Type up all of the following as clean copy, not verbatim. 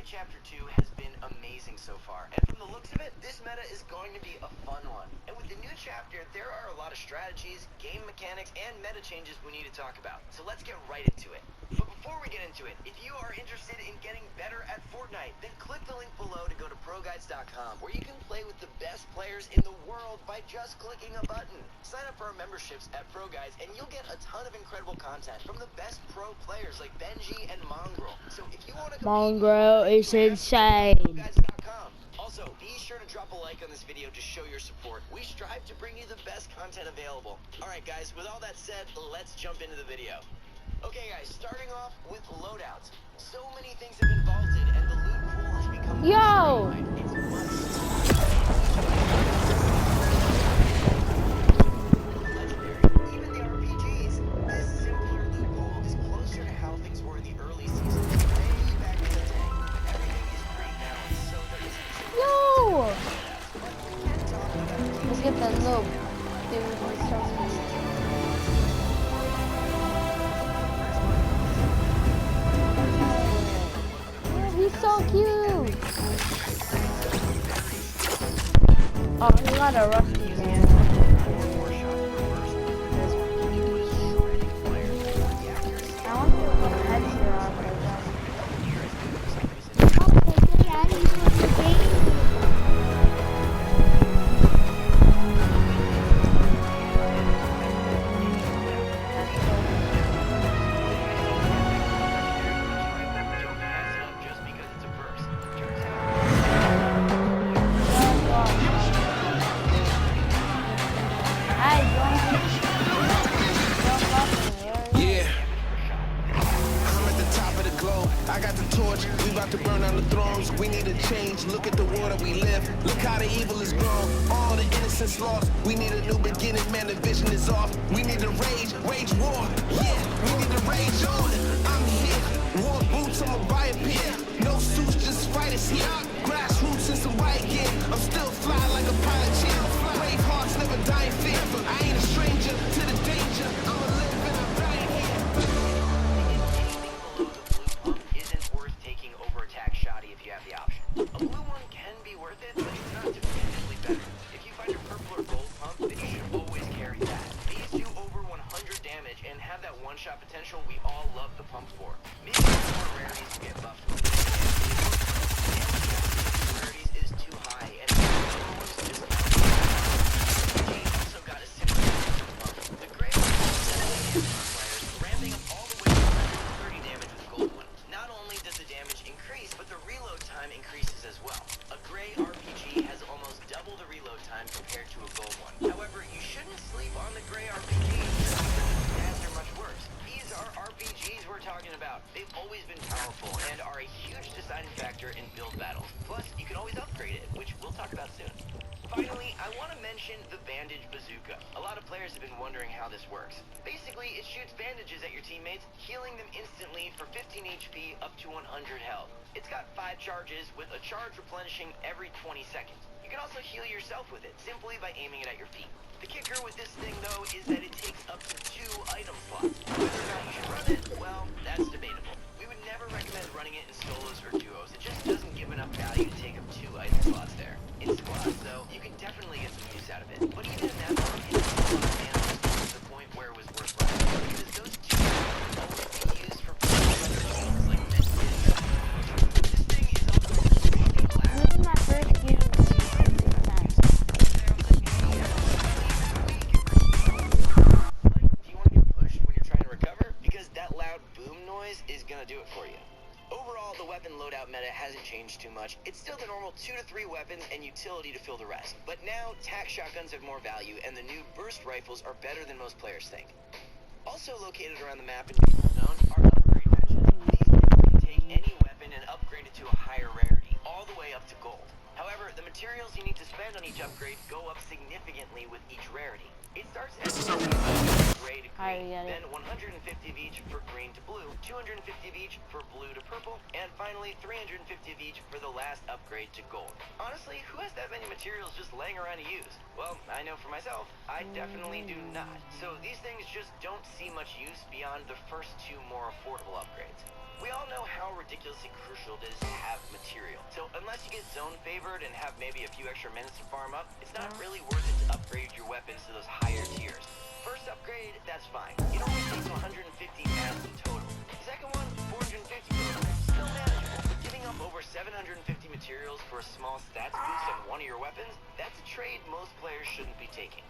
Chapter 2 has been amazing so far, and from the looks of it, this meta is going to be a fun one. And with the new chapter, there are a lot of strategies, game mechanics, and meta changes we need to talk about. So let's get right into it. But before we get into it, if you are interested in getting better at Fortnite, then click the link below to go to ProGuides.com, where you can play with the best players in the world by just clicking a button. Sign up for our memberships at ProGuides, and you'll get a ton of incredible content from the best pro players like Benji and Mongrel. So if you want to Mongrel is insane. ProGuides.com. Also, be sure to drop a like on this video to show your support. We strive to bring you the best content available. Alright guys, with all that said, let's jump into the video. Okay guys, starting off with loadouts. So many things have been vaulted and the loot pool has become Yo! legendary. Even the RPGs. This simpler loot pool is closer to how things were in the early seasons, way back in the day. Everything is pre-balanced, so there isn't too Yo! much. Look at that loop. He's so cute. Oh, he got a rusty man. I want to put a headset on like that. I got the torch, we about to burn down the thrones. We need a change, look at the world that we live. Look how the evil is grown, all the innocence lost. We need a new beginning, man, the vision is off. We need to wage war, yeah, we need to rage on. I'm here, war boots, I'ma buy a pair. No suits, just fighters here. Grassroots and some white gear. I'm still fly like a pilot chair. Brave hearts never die in fear. I ain't a stranger to the danger. I'ma live and I'm dying here. Shoddy if you have the option. A blue one can be worth it, but it's not definitively better. If you find a purple or gold pump, then you should always carry that. These do over 100 damage and have that one-shot potential we all love the pump for. Maybe more rarities will get buffed with it. Rarities is too high, and just also got a similar pump. The gray one is players, ramping up all the way to 130 damage with gold one. Not only does the damage increase, but the reload time increases as well. A gray RPG has almost double the reload time compared to a gold one. However, you shouldn't sleep on the gray RPGs because the stats are much worse. These are RPGs we're talking about. They've always been powerful and are a huge deciding factor in build battles. Plus, you can always upgrade it, which we'll talk about soon. Finally, I want to mention the bandage bazooka. A lot of players have been wondering how this works. Basically, it shoots bandages at your teammates, healing them instantly for 15 HP up to 100 health. It's got 5 charges, with a charge replenishing every 20 seconds. You can also heal yourself with it, simply by aiming it at your feet. The kicker with this thing, though, is that it takes up to 2 item slots. Whether or not you should run it, well, that's debatable. We would never recommend running it in solos or duos. It just doesn't give enough value to take up 2 item slots there. In squads, though, you can definitely get some use out of it. But even in that one, it's to the point where it was worthwhile. Because those 2 items will always be used for other things like medkits. This thing is also really black. This is my first game. Do you want to get pushed when you're trying to recover? Because that loud boom noise is gonna do it for you. Overall, the weapon loadout meta hasn't changed too much. It's still the normal 2 to 3 weapons and utility to fill the rest. But now, tac shotguns have more value, and the new burst rifles are better than most players think. Also located around the map in the zone are upgrade patches. These can take any weapon and upgrade it to a higher rarity, all the way up to gold. However, the materials you need to spend on each upgrade go up significantly with each rarity. It starts at gray to I green, get it. then 150 of each for green to blue, 250 of each for blue to purple, and finally 350 of each for the last upgrade to gold. Honestly, who has that many materials just laying around to use? Well, I know for myself, I definitely do not. So these things just don't see much use beyond the first two more affordable upgrades. We all know how ridiculously crucial it is to have material. So unless you get zone favored and have maybe a few extra minutes to farm up, it's not really worth it to upgrade your weapons to those higher tiers. First upgrade, that's fine. It only takes 150 mass in total. Second one, 450 total. Still manageable. Giving up over 750 materials for a small stats boost on one of your weapons, that's a trade most players shouldn't be taking.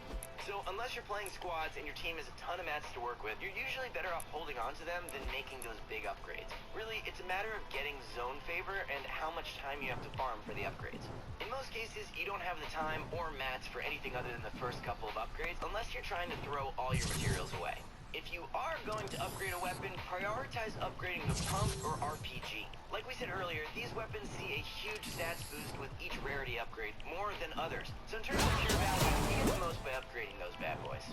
So unless you're playing squads and your team has a ton of mats to work with, you're usually better off holding on to them than making those big upgrades. Really, it's a matter of getting zone favor and how much time you have to farm for the upgrades. In most cases, you don't have the time or mats for anything other than the first couple of upgrades unless you're trying to throw all your materials away. If you are going to upgrade a weapon, prioritize upgrading the pump or RPG. Like we said earlier, these weapons see a huge stats boost with each rarity upgrade, more than others. So in terms of pure value, you get the most by upgrading those bad boys.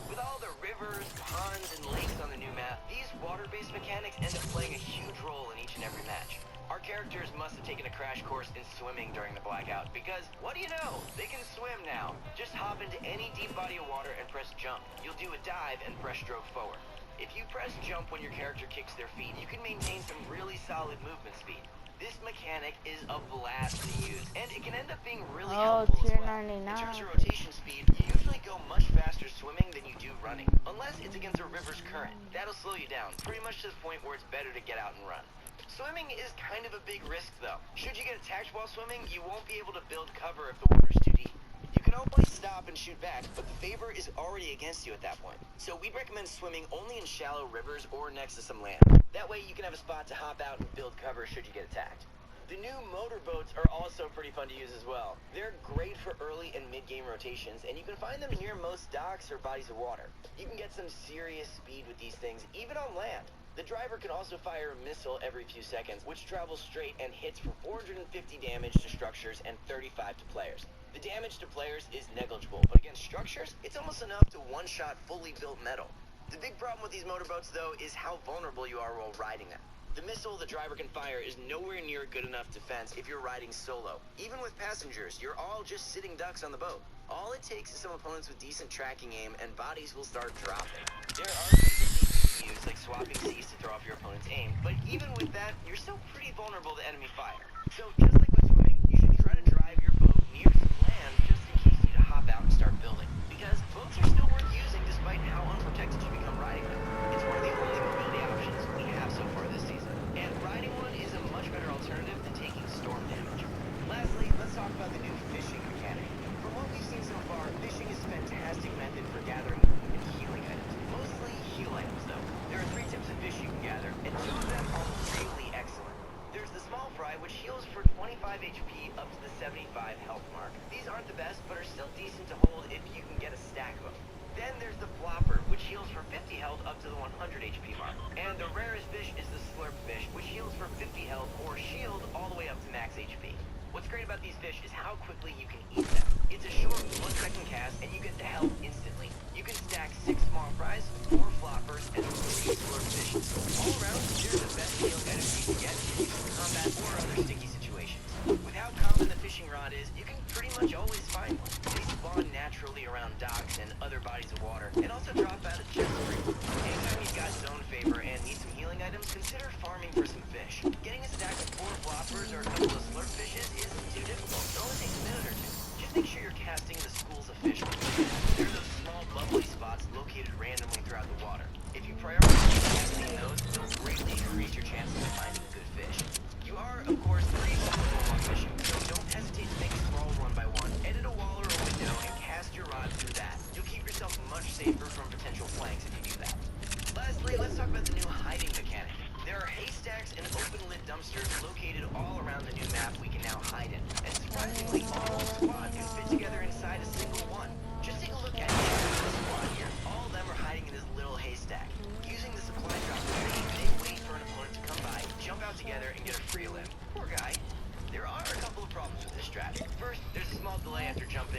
With all the rivers, ponds, and lakes on the new map, these water-based mechanics end up playing a huge role in each and every match. Our characters must have taken a crash course in swimming during the blackout, because, what do you know? They can swim now. Just hop into any deep body of water and press jump. You'll do a dive and press stroke forward. If you press jump when your character kicks their feet, you can maintain some really solid movement speed. This mechanic is a blast to use, and it can end up being really helpful as tier well. 99. In terms of rotation speed, you usually go much faster swimming than you do running, unless it's against a river's current. That'll slow you down, pretty much to the point where it's better to get out and run. Swimming is kind of a big risk though. Should you get attacked while swimming, you won't be able to build cover if the water's too deep. You can always stop and shoot back, but the favor is already against you at that point. So we'd recommend swimming only in shallow rivers or next to some land. That way you can have a spot to hop out and build cover should you get attacked. The new motorboats are also pretty fun to use as well. They're great for early and mid-game rotations, and you can find them near most docks or bodies of water. You can get some serious speed with these things, even on land. The driver can also fire a missile every few seconds, which travels straight and hits for 450 damage to structures and 35 to players. The damage to players is negligible, but against structures, it's almost enough to one-shot fully built metal. The big problem with these motorboats, though, is how vulnerable you are while riding them. The missile the driver can fire is nowhere near good enough defense if you're riding solo. Even with passengers, you're all just sitting ducks on the boat. All it takes is some opponents with decent tracking aim, and bodies will start dropping. There are decent use, like swapping seas to throw off your opponent's aim, but even with that, you're still pretty vulnerable to enemy fire. So just like with swimming, you should try to drive your boat near some land just in case you need to hop out and start building. Because boats are still worth using despite how unprotected you become riding them. It's one of the only mobility options we have so far this season, and riding one is a much better alternative than taking storm damage. Lastly, let's talk about the new fishing mechanic. From what we've seen so far, fishing is a fantastic method for gathering food and healing items. Mostly heal items though. There are 3 types of fish you can gather, and 2 of them are really excellent. There's the small fry, which heals for 25 HP up to the 75 health mark. These aren't the best, but are still decent to hold if you can get a stack of them. Then there's the flopper, which heals for 50 health up to the 100 HP mark. And the rarest fish is the slurp fish, which heals for 50 health or shield all the way up to max HP. What's great about these fish is how quickly you can eat them. It's a short 1-second cast, and you get the health instantly. You can stack 6 small fries, 4 floppers, and 3 slurp fishes. All around, they're the best healing items you can get in combat or other sticky situations. With how common the fishing rod is, you can pretty much always find one. They spawn naturally around docks and other bodies of water, and also drop out of chest springs. Anytime you've got zone favor and need some healing items, consider farming for some fish. Getting a stack of 4 floppers or a couple of slurp fishes isn't too difficult. It only takes a minute or 2. Just make sure you're casting the schools of fish. There are those small bubbly spots located randomly throughout the water. If you prioritize casting those, it'll greatly increase your chances of finding a good fish. You are, of course, pretty vulnerable while fishing, so don't hesitate to make a crawl one by one, edit a wall or a window, and cast your rod through that. You'll keep yourself much safer from potential flanks if you do that. Lastly, let's talk about the new hiding mechanic. There are haystacks and open-lid dumpsters located all around the new map we can now hide in. And surprisingly, the whole squad can fit together inside a single one. Just take a look at the squad here. All of them are hiding in this little haystack. Using the supply drop ability, they wait for an opponent to come by, jump out together, and get a free limb. Poor guy. There are a couple of problems with this strat.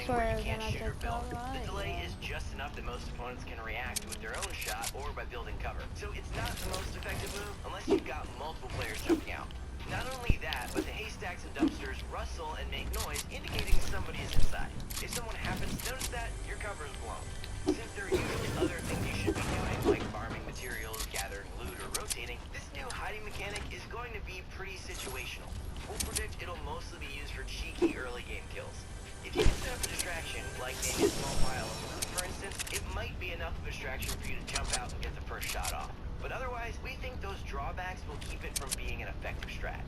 situation where you We're can't gonna shoot or take build. the right, The delay yeah. is just enough that most opponents can react with their own shot or by building cover. So it's not the most effective move unless you've got multiple players jumping out. Not only that, but the haystacks and dumpsters rustle and make noise, indicating somebody is inside. If someone happens to notice that, your cover is blown. Since there are usually other things you should be doing, like farming materials, gathering loot, or rotating, this new hiding mechanic is going to be pretty situational. We'll predict it'll mostly be used for cheeky early game kills. If you can set up a distraction, like maybe a small pile of loot for instance, it might be enough of a distraction for you to jump out and get the first shot off. But otherwise, we think those drawbacks will keep it from being an effective strat.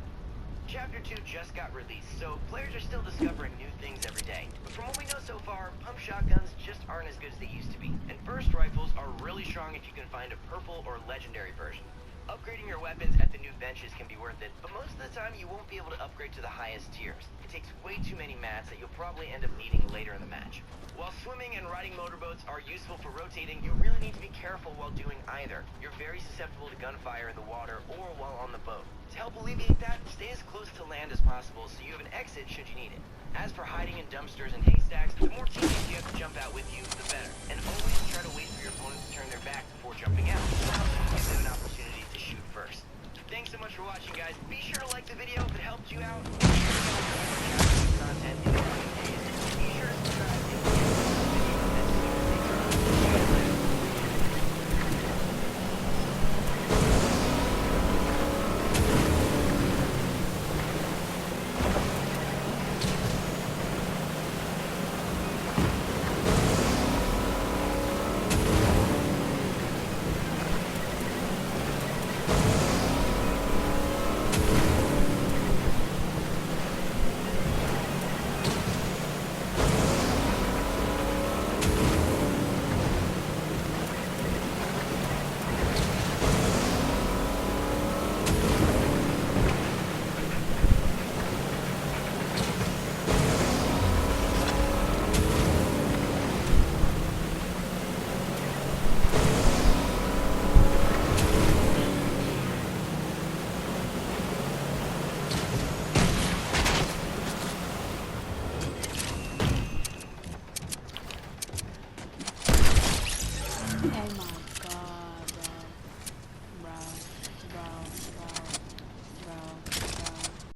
Chapter 2 just got released, so players are still discovering new things every day. But from what we know so far, pump shotguns just aren't as good as they used to be. And burst rifles are really strong if you can find a purple or legendary version. Upgrading your weapons at the new benches can be worth it, but most of the time you won't be able to upgrade to the highest tiers. It takes way too many mats that you'll probably end up needing later in the match. While swimming and riding motorboats are useful for rotating, you really need to be careful while doing either. You're very susceptible to gunfire in the water or while on the boat. To help alleviate that, stay as close to land as possible so you have an exit should you need it. As for hiding in dumpsters and haystacks, the more teammates you have to jump out with you, the better. And always try to wait for your opponents to turn their back before jumping out. Give them an opportunity to shoot first. Thanks so much for watching, guys. Be sure to like the video if it helped you out. Content in the